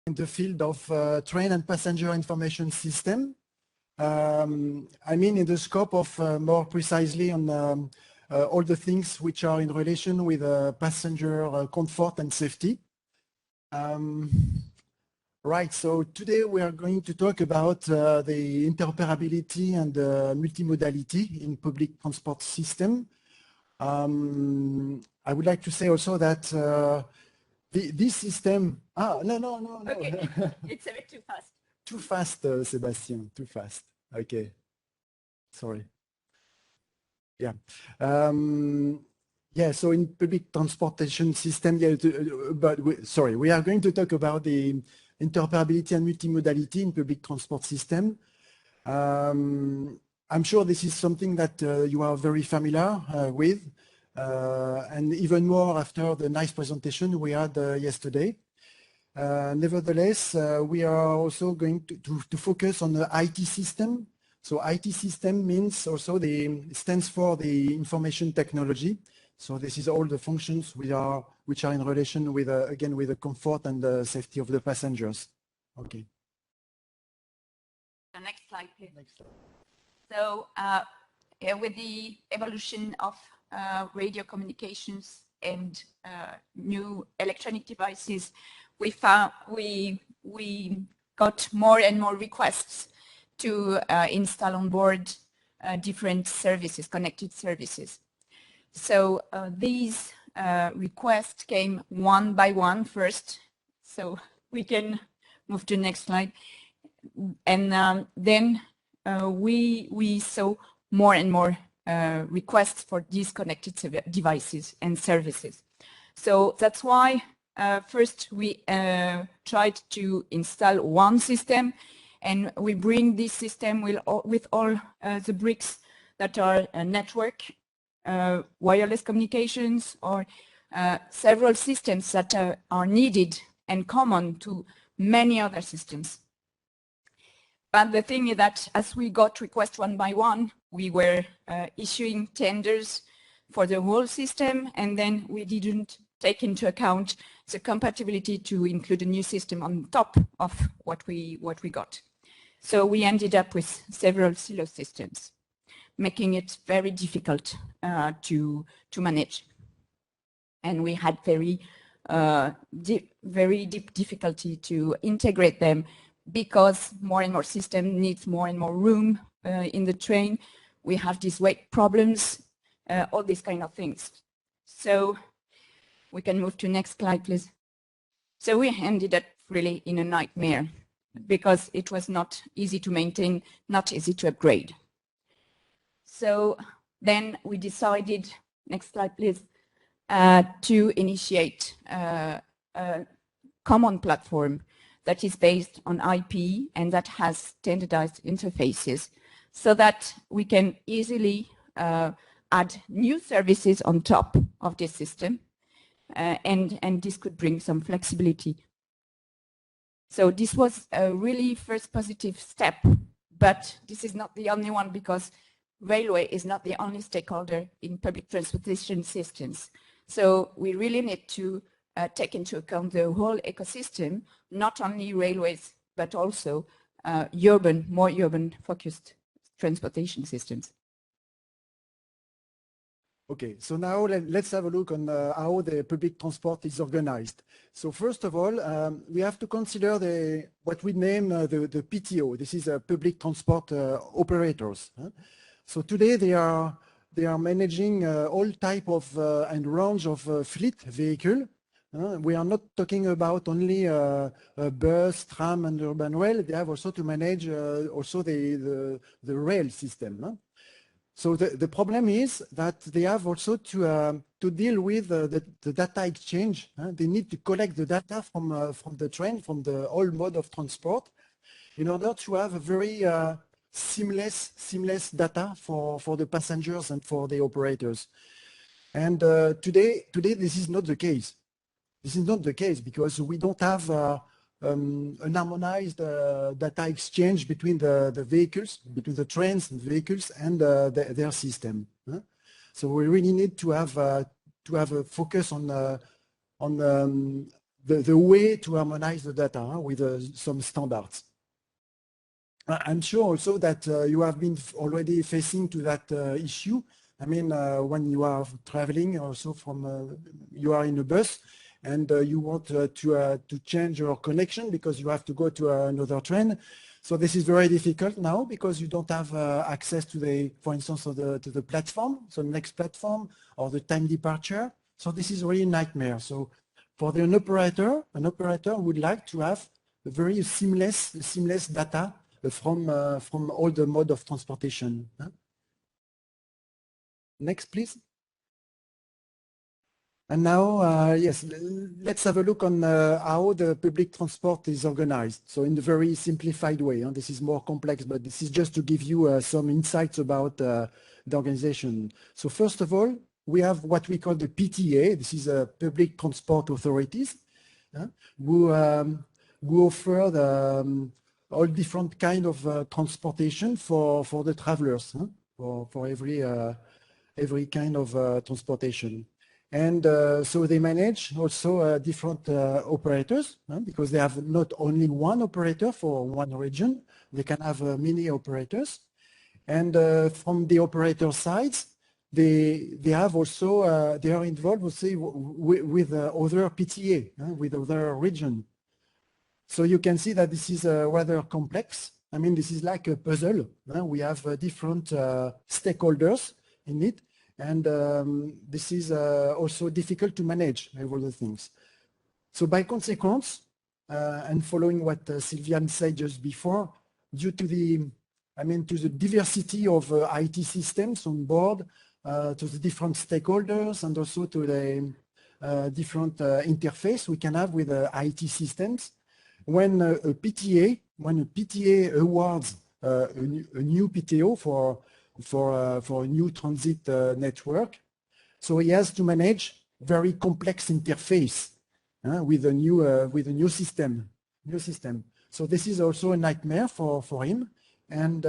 in the field of train and passenger information system. I mean in the scope of more precisely on all the things which are in relation with passenger comfort and safety. Right, so today we are going to talk about the interoperability and multimodality in public transport system. I would like to say also that this system, no. Okay, it's a bit too fast. Too fast, Sebastian, too fast. Okay, sorry. Yeah. Yeah, so in public transportation system, yeah, we are going to talk about the interoperability and multimodality in public transport system. I'm sure this is something that you are very familiar with, and even more after the nice presentation we had yesterday. Nevertheless, we are also going to focus on the IT system. So IT system means also stands for the information technology. So this is all the functions which are in relation with again with the comfort and the safety of the passengers. Okay. The next slide, please. Next slide. So with the evolution of radio communications and new electronic devices, we got more and more requests to install on board different services, connected services. So these requests came one by one first. So we can move to the next slide. And then we saw more and more requests for these connected devices and services. So that's why first we tried to install one system, and we bring this system with all the bricks that are network, wireless communications, or several systems that are needed and common to many other systems. But the thing is that as we got requests one by one, we were issuing tenders for the whole system, and then we didn't take into account the compatibility to include a new system on top of what we got. So we ended up with several silo systems, making it very difficult to manage. And we had very deep difficulty to integrate them, because more and more system needs more and more room in the train. We have these weight problems, all these kind of things. So we can move to next slide, please. So we ended up really in a nightmare, because it was not easy to maintain, not easy to upgrade. So then we decided, next slide please, to initiate a common platform that is based on IP and that has standardized interfaces, so that we can easily add new services on top of this system, and this could bring some flexibility. So this was a really first positive step, but this is not the only one, because railway is not the only stakeholder in public transportation systems. So we really need to take into account the whole ecosystem, not only railways, but also more urban focused transportation systems. Okay, so now let's have a look on how the public transport is organized. So first of all, we have to consider what we name the PTO. This is public transport operators. So today they are managing all type of and range of fleet vehicle. We are not talking about only a bus, tram, and urban rail. They have also to manage also the rail system. So the problem is that they have also to deal with the data exchange. They need to collect the data from the train, from the whole mode of transport, in order to have a very seamless data for the passengers and for the operators. And today this is not the case. This is not the case because we don't have an harmonized data exchange between the vehicles, between the trains and vehicles and their system. So we really need to have a focus on the way to harmonize the data with some standards. I'm sure also that you have been already facing to that issue. I mean, when you are traveling also from, you are in a bus and you want to change your connection because you have to go to another train. So this is very difficult now because you don't have access to the, for instance, to the platform, so next platform or the time departure. So this is really a nightmare. So for an operator would like to have a very seamless data from all the mode of transportation. Next, please. And now, yes, let's have a look on how the public transport is organized. So in a very simplified way, this is more complex, but this is just to give you some insights about the organization. So first of all, we have what we call the PTA. This is public transport authorities who offer the, all different kind of transportation for the travelers, for every kind of transportation. And so they manage also different operators because they have not only one operator for one region, they can have many operators. And from the operator sides, they have also, they are involved, we'll say, with other PTA, with other region. So you can see that this is rather complex. I mean, this is like a puzzle. We have different stakeholders in it. And this is also difficult to manage all the things. So by consequence, and following what Sylviane said just before, due to the, I mean, to the diversity of IT systems on board, to the different stakeholders and also to the different interface we can have with IT systems, when a PTA awards a new PTO for a new transit network. So he has to manage very complex interface with a new system. So this is also a nightmare for him, and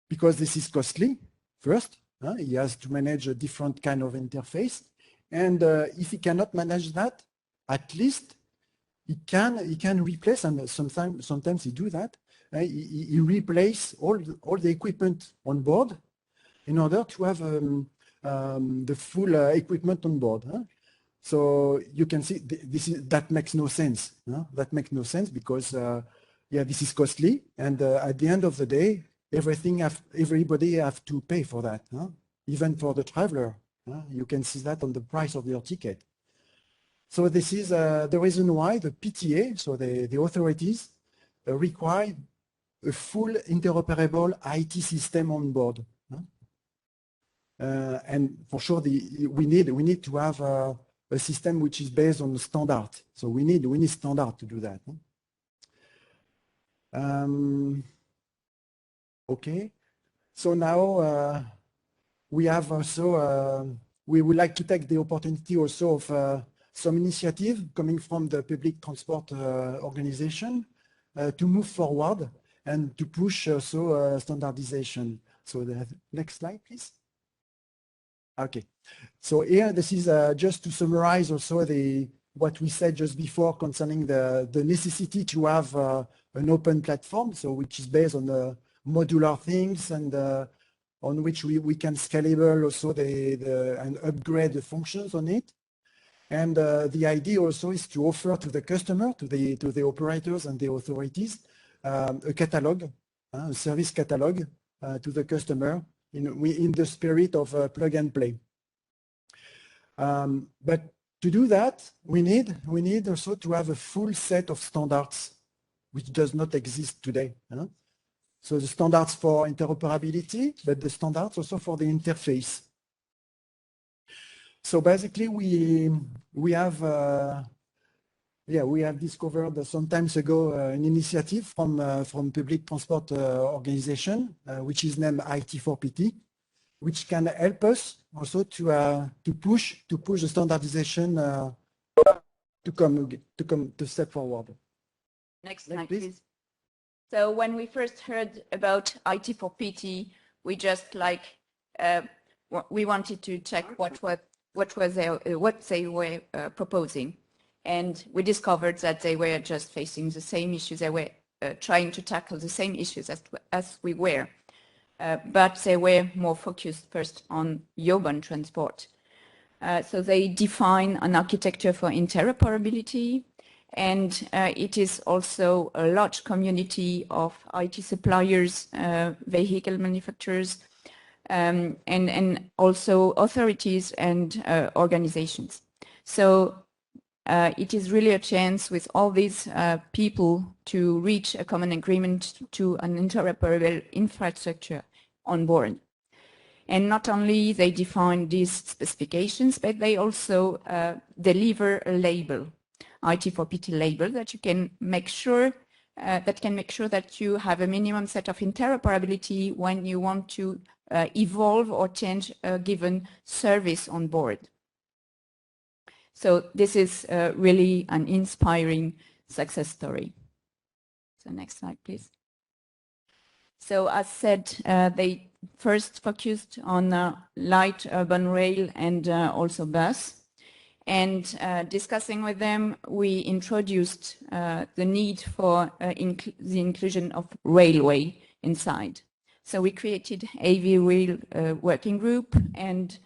because this is costly. First, he has to manage a different kind of interface, and if he cannot manage that, at least he can replace, and sometimes he do that. He replace all the equipment on board in order to have the full equipment on board. So you can see that makes no sense. That makes no sense because yeah, this is costly, and at the end of the day, everybody have to pay for that, even for the traveler. You can see that on the price of your ticket. So this is the reason why the PTA, so the authorities, require a full interoperable IT system on board. And for sure, we need to have a system which is based on the standard. So we need standard to do that. Okay. So now we have also we would like to take the opportunity also of some initiative coming from the public transport organization to move forward and to push also standardization. So the next slide, please. Okay. So here, this is just to summarize also what we said just before concerning the necessity to have an open platform, so which is based on the modular things and on which we can scalable also and upgrade the functions on it. And the idea also is to offer to the customer, to the operators and the authorities, a catalog, a service catalog to the customer in the spirit of plug and play. But to do that, we need also to have a full set of standards, which does not exist today. So the standards for interoperability, but the standards also for the interface. So basically, we have discovered some time ago an initiative from public transport organization, which is named IT4PT, which can help us also to push the standardization to step forward. Next slide, please. So when we first heard about IT4PT, we just we wanted to check what they were proposing. And we discovered that they were just facing the same issues. They were trying to tackle the same issues as we were. But they were more focused first on urban transport. So they define an architecture for interoperability, and it is also a large community of IT suppliers, vehicle manufacturers, and also authorities and organizations. So it is really a chance with all these people to reach a common agreement to an interoperable infrastructure on board. And not only they define these specifications, but they also deliver a label, IT4PT label, that you can make sure that you have a minimum set of interoperability when you want to evolve or change a given service on board. So this is really an inspiring success story. So next slide, please. So as said, they first focused on light urban rail and also bus. And discussing with them, we introduced the need for the inclusion of railway inside. So we created AV Rail working group, and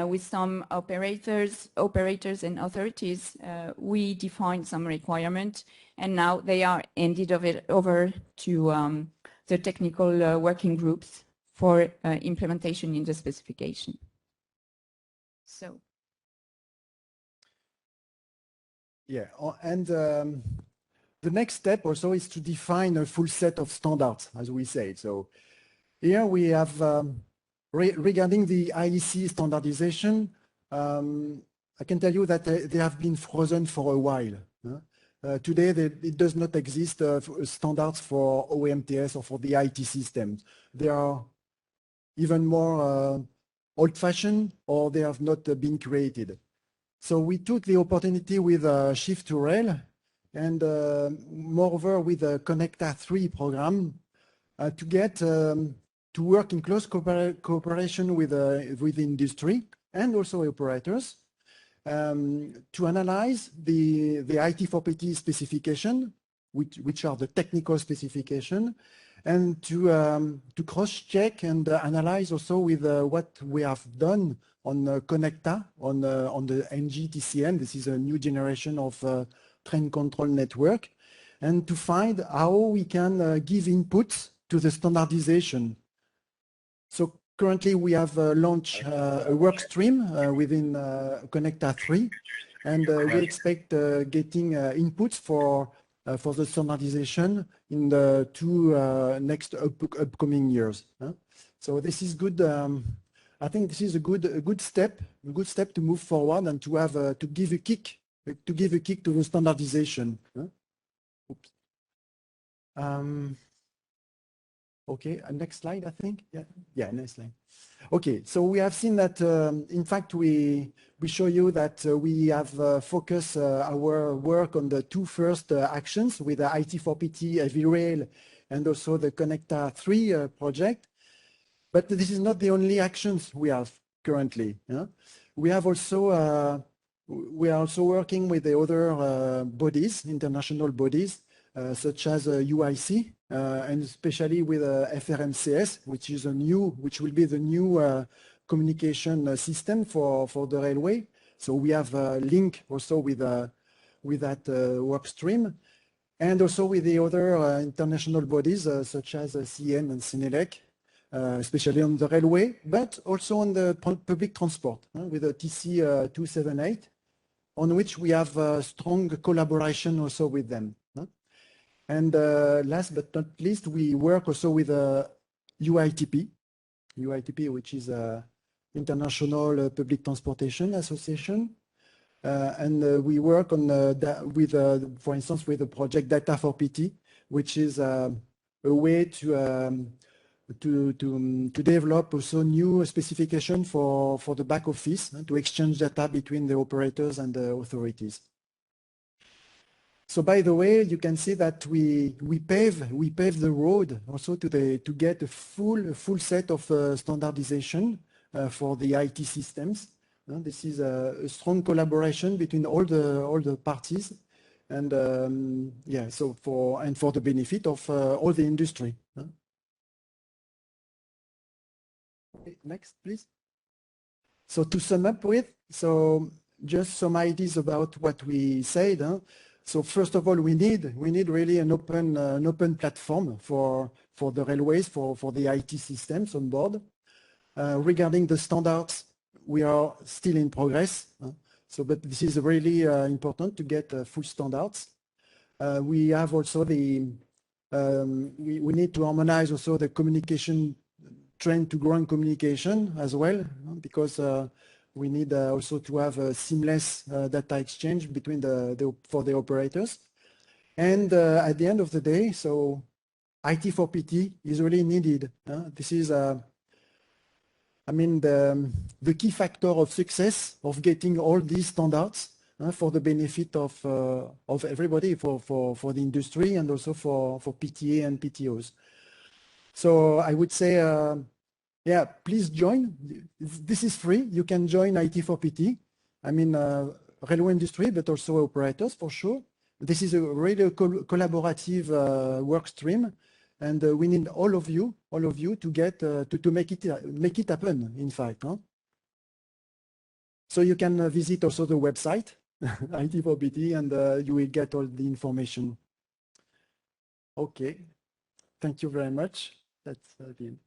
with some operators and authorities, we defined some requirements, and now they are handed over to the technical working groups for implementation in the specification. So. Yeah, and the next step also is to define a full set of standards, as we say. So here we have, regarding the IEC standardization, I can tell you that they have been frozen for a while. Today, it does not exist standards for OMTS or for the IT systems. They are even more old-fashioned, or they have not been created. So we took the opportunity with Shift to Rail, and moreover with the Connecta 3 program to get to work in close cooperation with industry and also operators to analyze the IT4PT specification, which are the technical specification, and to cross-check and analyze also with what we have done on Connecta, on the NG-TCN. This is a new generation of train control network, and to find how we can give inputs to the standardization. So currently we have launched a work stream within Connecta 3, and we expect getting inputs for the standardization in the next upcoming years. So this is good. I think this is a good step to move forward and to have to give a kick to the standardization. Oops. Okay, next slide, I think. Yeah, next slide. Okay, so we have seen that, in fact, we show you that we have focused our work on the two first actions with the IT4PT, Heavy Rail, and also the Connecta 3 project. But this is not the only actions we have currently. We have also we are also working with the other bodies, international bodies, such as UIC, and especially with FRMCS, which will be the new communication system for the railway. So we have a link also with that work stream, and also with the other international bodies such as CN and Senelec, especially on the railway, but also on the public transport with the TC 278, on which we have strong collaboration also with them. And last but not least, we work also with UITP, which is International Public Transportation Association. And we work on for instance, with the project Data4PT, which is a way to develop also new specification for the back office, to exchange data between the operators and the authorities. So by the way, you can see that we pave the road also to get a full set of standardization for the IT systems This is a strong collaboration between all the parties, and yeah, so for the benefit of all the industry. Okay, next, please. So to sum up with, so just some ideas about what we said. So first of all, we need really an open platform for the railways, for the IT systems on board. Regarding the standards, we are still in progress. So, but this is really important to get full standards. We have also we need to harmonize also the communication train to ground communication as well, because we need also to have a seamless data exchange between for the operators. And at the end of the day, so IT for PT is really needed. This is, I mean, the key factor of success of getting all these standards for the benefit of everybody, for the industry, and also for PTA and PTOs. So I would say, yeah, please join. This is free. You can join IT for PT. I mean, railway industry, but also operators for sure. This is a really collaborative work stream, and we need all of you to get to make it happen. In fact, so you can visit also the website IT for PT, and you will get all the information. Okay, thank you very much. That's the end.